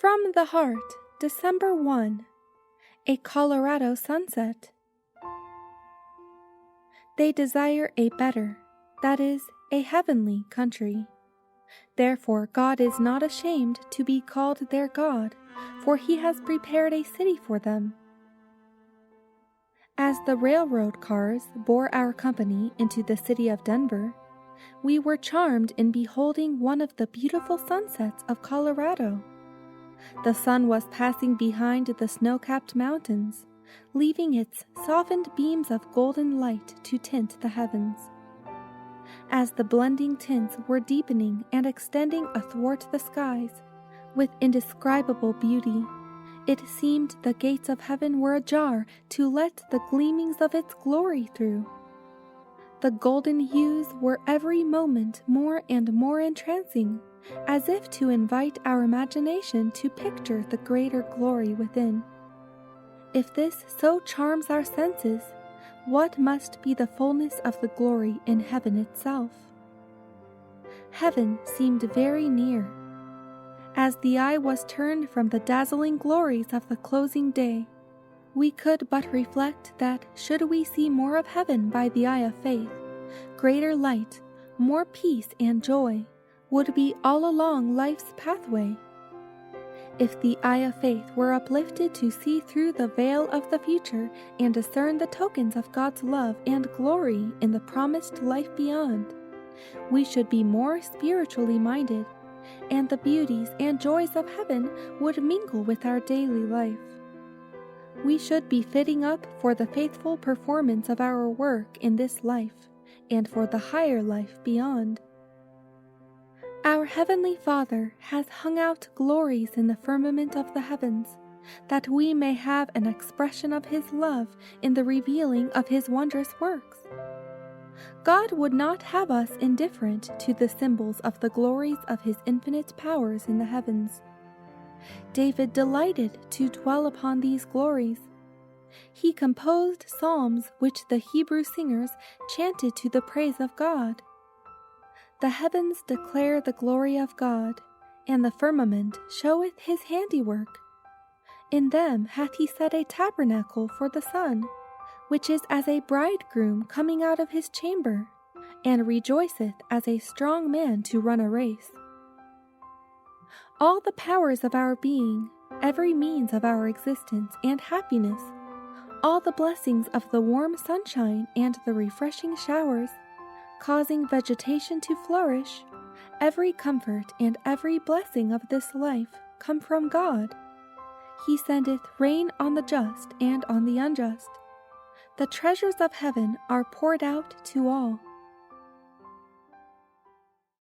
From the Heart, December 1. A Colorado Sunset. They desire a better, that is, a heavenly country. Therefore God is not ashamed to be called their God, for he has prepared a city for them. As the railroad cars bore our company into the city of Denver, we were charmed in beholding one of the beautiful sunsets of Colorado. The sun was passing behind the snow-capped mountains, leaving its softened beams of golden light to tint the heavens. As the blending tints were deepening and extending athwart the skies, with indescribable beauty, it seemed the gates of heaven were ajar to let the gleamings of its glory through. The golden hues were every moment more and more entrancing, as if to invite our imagination to picture the greater glory within. If this so charms our senses, what must be the fullness of the glory in heaven itself? Heaven seemed very near. As the eye was turned from the dazzling glories of the closing day, we could but reflect that should we see more of heaven by the eye of faith, greater light, more peace and joy would be all along life's pathway. If the eye of faith were uplifted to see through the veil of the future and discern the tokens of God's love and glory in the promised life beyond, we should be more spiritually minded, and the beauties and joys of heaven would mingle with our daily life. We should be fitting up for the faithful performance of our work in this life and for the higher life beyond. Our Heavenly Father has hung out glories in the firmament of the heavens, that we may have an expression of His love in the revealing of His wondrous works. God would not have us indifferent to the symbols of the glories of His infinite powers in the heavens. David delighted to dwell upon these glories. He composed psalms which the Hebrew singers chanted to the praise of God. The heavens declare the glory of God, and the firmament showeth His handiwork. In them hath He set a tabernacle for the sun, which is as a bridegroom coming out of his chamber, and rejoiceth as a strong man to run a race. All the powers of our being, every means of our existence and happiness, all the blessings of the warm sunshine and the refreshing showers, causing vegetation to flourish, every comfort and every blessing of this life come from God. He sendeth rain on the just and on the unjust. The treasures of heaven are poured out to all.